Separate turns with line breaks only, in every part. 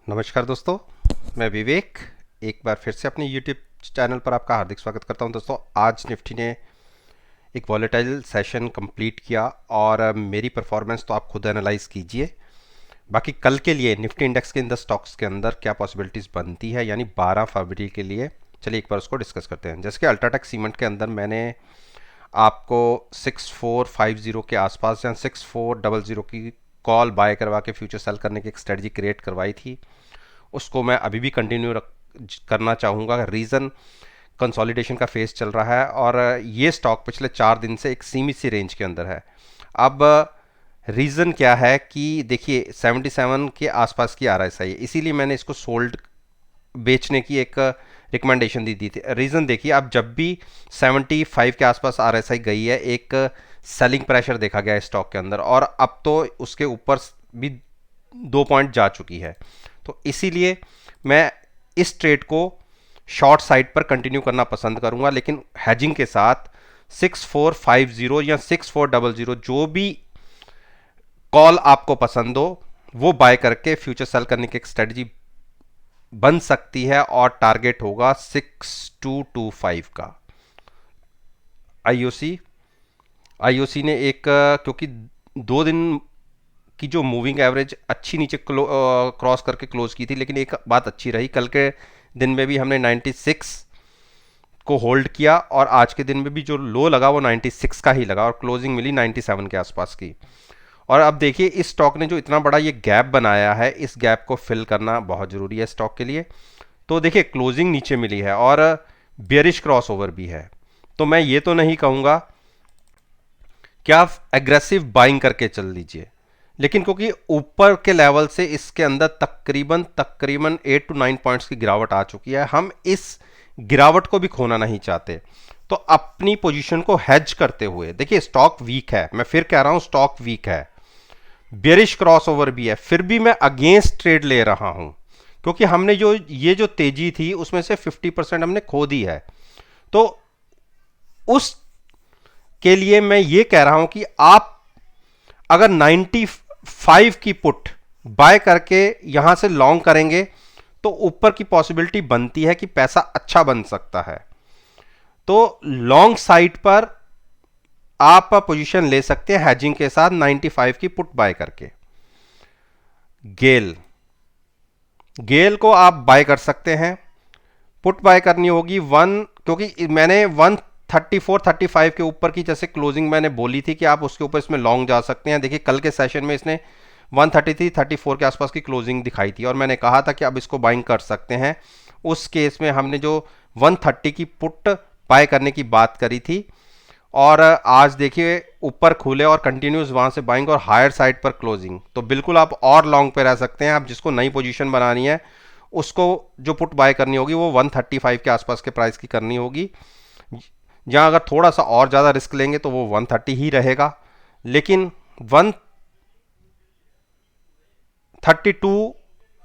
नमस्कार दोस्तों, मैं विवेक एक बार फिर से अपने YouTube चैनल पर आपका हार्दिक स्वागत करता हूं। दोस्तों, आज निफ्टी ने एक वॉलेटाइल सेशन कंप्लीट किया और मेरी परफॉर्मेंस तो आप खुद एनालाइज कीजिए। बाकी कल के लिए निफ्टी इंडेक्स के इन द स्टॉक्स के अंदर क्या पॉसिबिलिटीज़ बनती है, यानी 12 फरवरी के लिए, चलिए एक बार उसको डिस्कस करते हैं। जैसे कि अल्ट्राटेक सीमेंट के अंदर मैंने आपको 6450 के आसपास या 6400 की कॉल बाय करवा के फ्यूचर सेल करने की एक स्ट्रेटजी क्रिएट करवाई थी। उसको मैं अभी भी कंटिन्यू करना चाहूँगा। रीज़न, कंसोलिडेशन का फेस चल रहा है और ये स्टॉक पिछले 4 दिन से एक सीमित सी रेंज के अंदर है। अब रीज़न क्या है कि देखिए 77 के आसपास की RSI है, इसीलिए मैंने इसको सोल्ड बेचने की एक रिकमेंडेशन दी थी। रीज़न देखिए, अब जब भी 75 के आसपास RSI गई है, एक सेलिंग प्रेशर देखा गया है स्टॉक के अंदर और अब तो उसके ऊपर भी 2 पॉइंट जा चुकी है। तो इसीलिए मैं इस ट्रेड को शॉर्ट साइड पर कंटिन्यू करना पसंद करूंगा, लेकिन हैजिंग के साथ 6450 या 6400 जो भी कॉल आपको पसंद हो वो बाय करके फ्यूचर सेल करने की एक स्ट्रेटजी बन सकती है और टारगेट होगा 6225 का। आईओसी ने एक क्योंकि 2 दिन की जो मूविंग एवरेज अच्छी नीचे क्रॉस करके क्लोज की थी, लेकिन एक बात अच्छी रही, कल के दिन में भी हमने 96 को होल्ड किया और आज के दिन में भी जो लो लगा वो 96 का ही लगा और क्लोजिंग मिली 97 के आसपास की। और अब देखिए इस स्टॉक ने जो इतना बड़ा ये गैप बनाया है, इस गैप को फिल करना बहुत ज़रूरी है स्टॉक के लिए। तो देखिए क्लोजिंग नीचे मिली है और बेयरिश क्रॉस ओवर भी है, तो मैं ये तो नहीं कहूँगा कि आप एग्रेसिव बाइंग करके चल लीजिए, लेकिन क्योंकि ऊपर के लेवल से इसके अंदर तकरीबन 8 to 9 पॉइंट्स की गिरावट आ चुकी है, हम इस गिरावट को भी खोना नहीं चाहते। तो अपनी पोजीशन को हेज करते हुए, देखिए स्टॉक वीक है, मैं फिर कह रहा हूं स्टॉक वीक है, बेरिश क्रॉसओवर भी है, फिर भी मैं अगेंस्ट ट्रेड ले रहा हूं क्योंकि हमने जो तेजी थी उसमें से 50% हमने खो दी है। तो उस के लिए मैं ये कह रहा हूं कि आप अगर 95 की पुट बाय करके यहां से लॉन्ग करेंगे तो ऊपर की पॉसिबिलिटी बनती है कि पैसा अच्छा बन सकता है। तो लॉन्ग साइड पर आप पोजीशन ले सकते हैं हैजिंग के साथ 95 की पुट बाय करके। गेल को आप बाय कर सकते हैं, पुट बाय करनी होगी क्योंकि मैंने 134-35 के ऊपर की जैसे क्लोजिंग मैंने बोली थी कि आप उसके ऊपर इसमें लॉन्ग जा सकते हैं। देखिए कल के सेशन में इसने 133-34 के आसपास की क्लोजिंग दिखाई थी और मैंने कहा था कि अब इसको बाइंग कर सकते हैं। उस केस में हमने जो 130 की पुट बाय करने की बात करी थी और आज देखिए ऊपर खुले और कंटिन्यूस वहां से बाइंग और हायर साइड पर क्लोजिंग, तो बिल्कुल आप और लॉन्ग पे रह सकते हैं। आप जिसको नई पोजीशन बनानी है उसको जो पुट बाय करनी होगी वो 135 के आसपास के प्राइस की करनी होगी। जहां अगर थोड़ा सा और ज़्यादा रिस्क लेंगे तो वो 130 ही रहेगा, लेकिन 132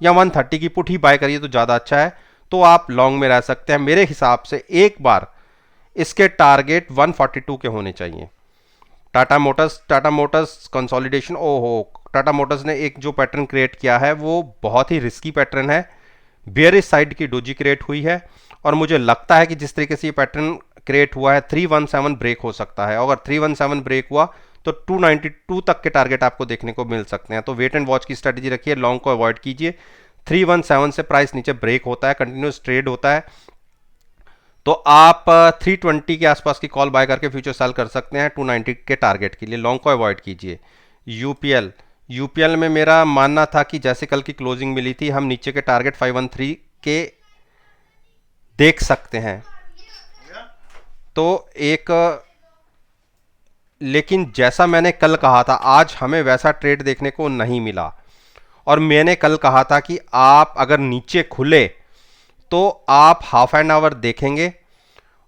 या 130 की पुट ही बाय करिए तो ज़्यादा अच्छा है। तो आप लॉन्ग में रह सकते हैं। मेरे हिसाब से एक बार इसके टारगेट 142 के होने चाहिए। Tata Motors consolidation, Tata Motors ने एक जो पैटर्न क्रिएट किया है वो बहुत ही रिस्की पैटर्न है। बेयरिश साइड की डोजी क्रिएट हुई है और मुझे लगता है कि जिस तरीके से ये पैटर्न क्रिएट हुआ है 317 ब्रेक हो सकता है। अगर 317 ब्रेक हुआ तो 292 तक के टारगेट आपको देखने को मिल सकते हैं। तो वेट एंड वॉच की स्ट्रेटेजी रखिए, लॉन्ग को अवॉइड कीजिए। 317 से प्राइस नीचे ब्रेक होता है, कंटिन्यूस ट्रेड होता है, तो आप 320 के आसपास की कॉल बाय करके फ्यूचर सेल कर सकते हैं 290 के टारगेट के लिए। लॉन्ग को अवॉइड कीजिए। यूपीएल में मेरा मानना था कि जैसे कल की क्लोजिंग मिली थी हम नीचे के टारगेट 513 के देख सकते हैं। तो लेकिन जैसा मैंने कल कहा था आज हमें वैसा ट्रेड देखने को नहीं मिला और मैंने कल कहा था कि आप अगर नीचे खुले तो आप हाफ एन आवर देखेंगे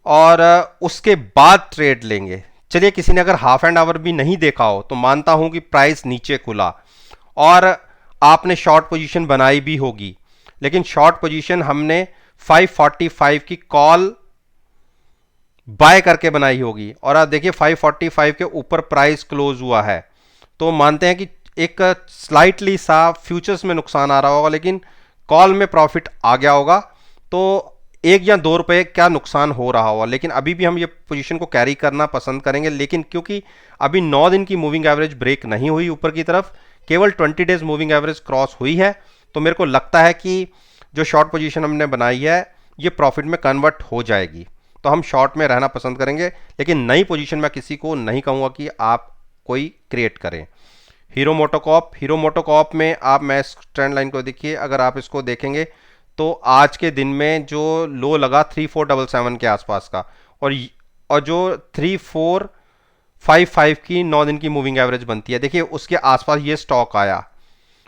और उसके बाद ट्रेड लेंगे। चलिए किसी ने अगर हाफ एन आवर भी नहीं देखा हो तो मानता हूं कि प्राइस नीचे खुला और आपने शॉर्ट पोजीशन बनाई भी होगी, लेकिन शॉर्ट पोजीशन हमने 545 की कॉल बाय करके बनाई होगी और आप देखिए 545 के ऊपर प्राइस क्लोज हुआ है, तो मानते हैं कि एक स्लाइटली सा फ्यूचर्स में नुकसान आ रहा होगा, लेकिन कॉल में प्रॉफिट आ गया होगा तो 1 या 2 रुपए क्या नुकसान हो रहा होगा, लेकिन अभी भी हम ये पोजीशन को कैरी करना पसंद करेंगे। लेकिन क्योंकि अभी 9 दिन की मूविंग एवरेज ब्रेक नहीं हुई ऊपर की तरफ, केवल 20 डेज मूविंग एवरेज क्रॉस हुई है, तो मेरे को लगता है कि जो शॉर्ट पोजीशन हमने बनाई है ये प्रॉफिट में कन्वर्ट हो जाएगी, तो हम शॉर्ट में रहना पसंद करेंगे। लेकिन नई पोजीशन मैं किसी को नहीं कहूँगा कि आप कोई क्रिएट करें। हीरो मोटोकॉप में आप मैं इस ट्रेंड लाइन को देखिए, अगर आप इसको देखेंगे तो आज के दिन में जो लो लगा 3477 के आसपास का, और जो 3455 की 9 दिन की मूविंग एवरेज बनती है, देखिए उसके आसपास ये स्टॉक आया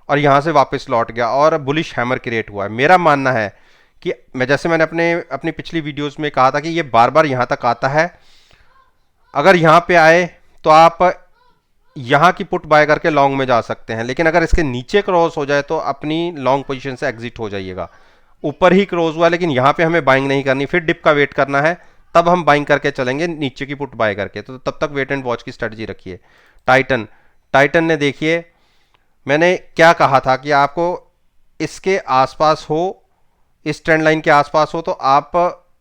और यहां से वापस लौट गया और बुलिश हैमर क्रिएट हुआ है। मेरा मानना है कि मैंने अपनी पिछली वीडियोस में कहा था कि ये बार बार यहां तक आता है, अगर यहां पे आए तो आप यहां की पुट बाय करके लॉन्ग में जा सकते हैं, लेकिन अगर इसके नीचे क्रॉस हो जाए तो अपनी लॉन्ग पोजीशन से एग्जिट हो जाइएगा। ऊपर ही क्रॉस हुआ लेकिन यहां पे हमें बाइंग नहीं करनी, फिर डिप का वेट करना है, तब हम बाइंग करके चलेंगे नीचे की पुट बाय करके, तो तब तक वेट एंड वॉच की स्ट्रेटजी रखिए। टाइटन ने देखिए मैंने क्या कहा था कि आपको इसके आसपास हो, इस ट्रेंड लाइन के आसपास हो तो आप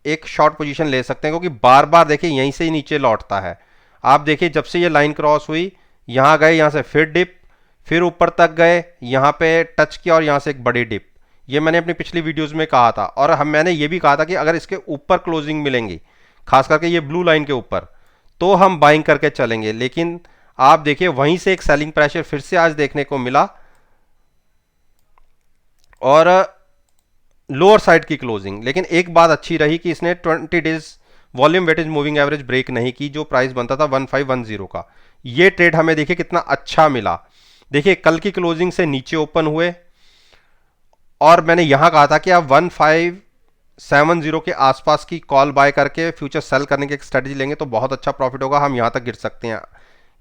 एक शॉर्ट पोजीशन ले सकते हैं, क्योंकि बार बार देखिए यहीं से ही नीचे लौटता है। आप देखिए जब से ये लाइन क्रॉस हुई यहां गए, यहां से फिर डिप, फिर ऊपर तक गए, यहां पे टच किया और यहां से एक बड़ी डिप। ये मैंने अपनी पिछली वीडियोस में कहा था, और मैंने ये भी कहा था कि अगर इसके ऊपर क्लोजिंग मिलेंगी, खास करके ये ब्लू लाइन के ऊपर, तो हम बाइंग करके चलेंगे। लेकिन आप देखिए वहीं से एक सेलिंग प्रेशर फिर से आज देखने को मिला और लोअर साइड की क्लोजिंग। लेकिन एक बात अच्छी रही कि इसने 20 days volume weightage moving average break नहीं की, जो प्राइस बनता था 1510 का। ये ट्रेड हमें देखिए कितना अच्छा मिला। देखिए कल की क्लोजिंग से नीचे ओपन हुए और मैंने यहां कहा था कि आप 1570 के आसपास की कॉल बाय करके फ्यूचर सेल करने की एक स्ट्रेटजी लेंगे तो बहुत अच्छा प्रॉफिट होगा। हम यहां तक गिर सकते हैं,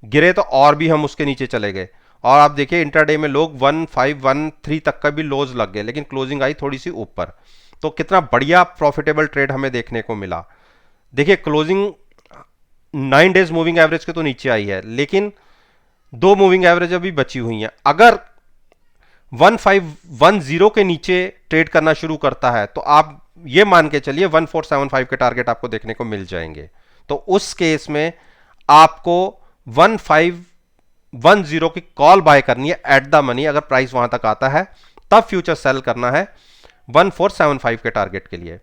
गिरे तो और भी हम उसके नीचे चले गए, और आप देखिए इंट्राडे में लोग 1513 तक का भी लोज लग गए, लेकिन क्लोजिंग आई थोड़ी सी ऊपर। तो कितना बढ़िया प्रॉफिटेबल ट्रेड हमें देखने को मिला। देखिए क्लोजिंग 9 डेज मूविंग एवरेज के तो नीचे आई है, लेकिन 2 मूविंग एवरेज अभी बची हुई हैं। अगर 1510 के नीचे ट्रेड करना शुरू करता है तो आप ये मान के चलिए 1475 के टारगेट आपको देखने को मिल जाएंगे। तो उस केस में आपको 1510 की कॉल बाय करनी है एट द मनी, अगर प्राइस वहां तक आता है तब फ्यूचर सेल करना है 1475 के टारगेट के लिए।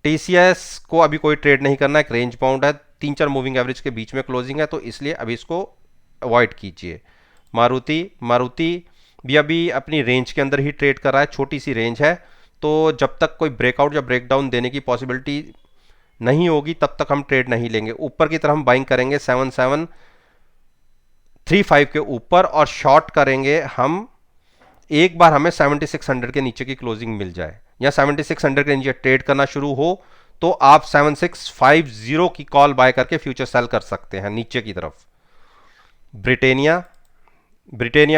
टीसीएस को अभी कोई ट्रेड नहीं करना है, एक रेंज बाउंड है, 3-4 मूविंग एवरेज के बीच में क्लोजिंग है, तो इसलिए अभी इसको अवॉइड कीजिए। मारुति भी अभी अपनी रेंज के अंदर ही ट्रेड कर रहा है, छोटी सी रेंज है, तो जब तक कोई ब्रेकआउट या ब्रेकडाउन देने की पॉसिबिलिटी नहीं होगी तब तक हम ट्रेड नहीं लेंगे। ऊपर की तरफ हम बाइंग करेंगे 7735 के ऊपर, और शॉर्ट करेंगे हम एक बार हमें 7600 के नीचे की क्लोजिंग मिल जाए या 7600 के नीचे ट्रेड करना शुरू हो तो आप 7650 की कॉल बाय करके फ्यूचर सेल कर सकते हैं नीचे की तरफ। ब्रिटेनिया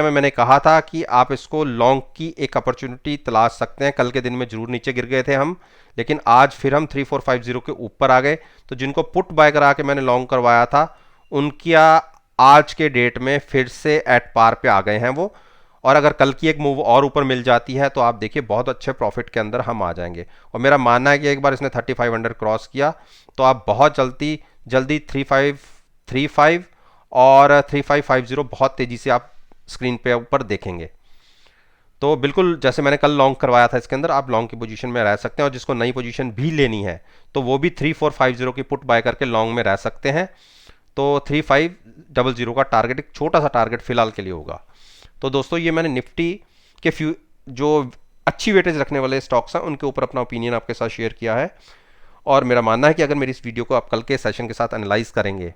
में मैंने कहा था कि आप इसको लॉन्ग की एक अपॉर्चुनिटी तलाश सकते हैं। कल के दिन में जरूर नीचे गिर गए थे हम, लेकिन आज फिर हम 3450 के ऊपर आ गए, तो जिनको पुट बाय करा के मैंने लॉन्ग करवाया था उनका आज के डेट में फिर से एट पार पे आ गए हैं वो, और अगर कल की एक मूव और ऊपर मिल जाती है तो आप देखिए बहुत अच्छे प्रॉफिट के अंदर हम आ जाएंगे। और मेरा मानना है कि एक बार इसने 3500 क्रॉस किया तो आप बहुत जल्दी 3535 और 3550 बहुत तेजी से आप स्क्रीन पे ऊपर देखेंगे। तो बिल्कुल जैसे मैंने कल लॉन्ग करवाया था इसके अंदर, आप लॉन्ग की पोजीशन में रह सकते हैं, और जिसको नई पोजीशन भी लेनी है तो वो भी 3450 की पुट बाय करके लॉन्ग में रह सकते हैं। तो 3500 का टारगेट एक छोटा सा टारगेट फिलहाल के लिए होगा। तो दोस्तों ये मैंने निफ्टी के जो अच्छी वेटेज रखने वाले स्टॉक्स हैं उनके ऊपर अपना ओपिनियन आपके साथ शेयर किया है, और मेरा मानना है कि अगर मेरी इस वीडियो को आप कल के सेशन के साथ एनालाइज करेंगे,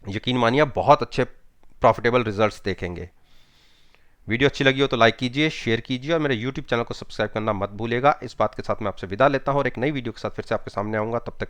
यकीन मानिए आप बहुत अच्छे प्रॉफिटेबल रिजल्ट्स देखेंगे। वीडियो अच्छी लगी हो तो लाइक कीजिए, शेयर कीजिए, और मेरे यूट्यूब चैनल को सब्सक्राइब करना मत भूलिएगा। इस बात के साथ मैं आपसे विदा लेता हूं और एक नई वीडियो के साथ फिर से आपके सामने आऊंगा। तब तक